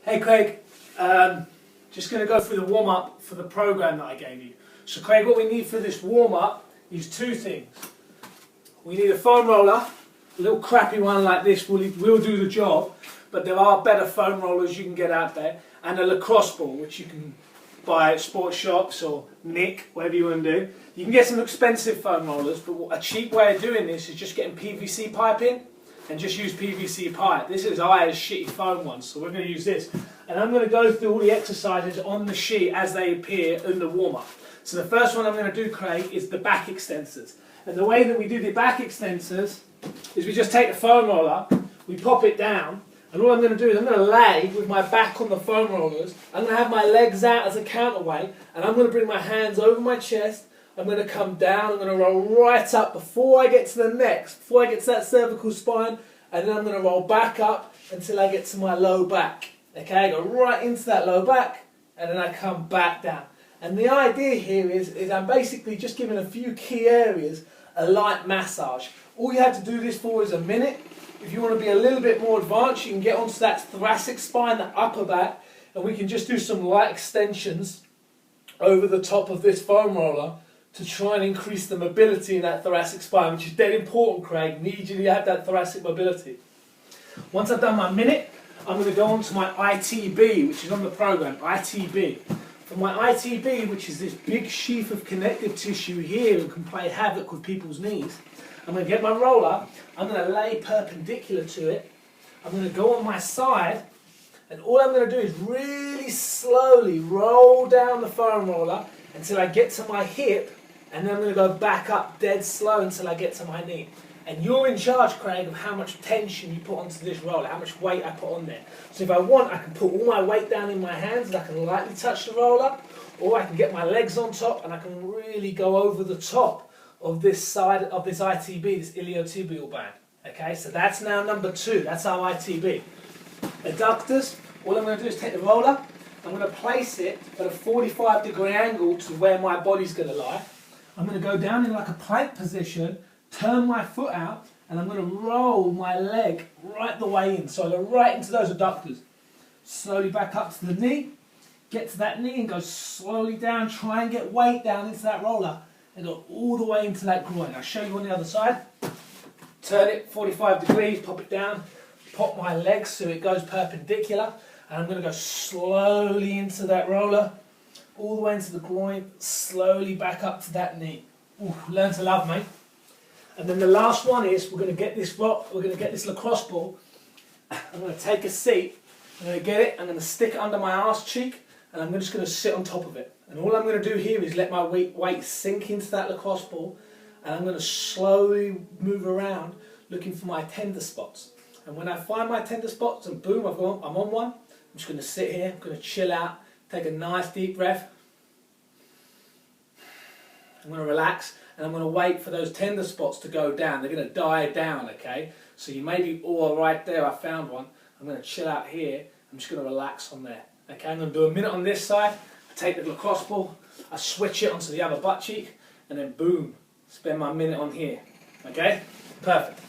Hey Craig, just going to go through the warm-up for the program that I gave you. So Craig, what we need for this warm-up is two things. We need a foam roller, a little crappy one like this will do the job, but there are better foam rollers you can get out there, and a lacrosse ball which you can buy at sports shops or nick, whatever you want to do. You can get some expensive foam rollers, but a cheap way of doing this is just getting PVC pipe in and just use PVC pipe. This is Aya's shitty foam one, so we're going to use this. And I'm going to go through all the exercises on the sheet as they appear in the warm-up. So the first one I'm going to do, Craig, is the back extensors. And the way that we do the back extensors is we just take the foam roller, we pop it down, and all I'm going to do is I'm going to lay with my back on the foam rollers. I'm going to have my legs out as a counterweight, and I'm going to bring my hands over my chest. I'm going to come down, I'm going to roll right up before I get to the neck, before I get to that cervical spine, and then I'm going to roll back up until I get to my low back. Okay, I go right into that low back, and then I come back down. And the idea here is I'm basically just giving a few key areas a light massage. All you have to do this for is a minute. If you want to be a little bit more advanced, you can get onto that thoracic spine, that upper back, and we can just do some light extensions over the top of this foam roller to try and increase the mobility in that thoracic spine, which is dead important, Craig. Need you to have that thoracic mobility. Once I've done my minute, I'm going to go on to my ITB, which is on the program, ITB. For my ITB, which is this big sheath of connective tissue here and can play havoc with people's knees, I'm going to get my roller, I'm going to lay perpendicular to it, I'm going to go on my side, and all I'm going to do is really slowly roll down the foam roller until I get to my hip, and then I'm going to go back up dead slow until I get to my knee. And you're in charge, Craig, of how much tension you put onto this roller, how much weight I put on there. So if I want, I can put all my weight down in my hands and I can lightly touch the roller, or I can get my legs on top and I can really go over the top of this side of this ITB, this iliotibial band. Okay, so that's now number 2, that's our ITB. Adductors, all I'm going to do is take the roller, I'm going to place it at a 45-degree angle to where my body's going to lie. I'm going to go down in like a plank position, turn my foot out, and I'm going to roll my leg right the way in. So I go right into those adductors. Slowly back up to the knee, get to that knee and go slowly down, try and get weight down into that roller, and go all the way into that groin. I'll show you on the other side. Turn it 45 degrees, pop it down, pop my legs so it goes perpendicular, and I'm going to go slowly into that roller, all the way into the groin, slowly back up to that knee. Ooh, learn to love, mate. And then the last one is we're going to get this lacrosse ball. I'm going to take a seat, I'm going to get it, I'm going to stick it under my arse cheek, and I'm just going to sit on top of it. And all I'm going to do here is let my weight sink into that lacrosse ball, and I'm going to slowly move around looking for my tender spots. And when I find my tender spots, and boom, I'm on one, I'm just going to sit here, I'm going to chill out, take a nice deep breath. I'm going to relax, and I'm going to wait for those tender spots to go down. They're going to die down, okay? So you may be, oh, right there, I found one. I'm going to chill out here. I'm just going to relax on there. Okay, I'm going to do a minute on this side. I take the lacrosse ball, I switch it onto the other butt cheek, and then boom, spend my minute on here. Okay? Perfect.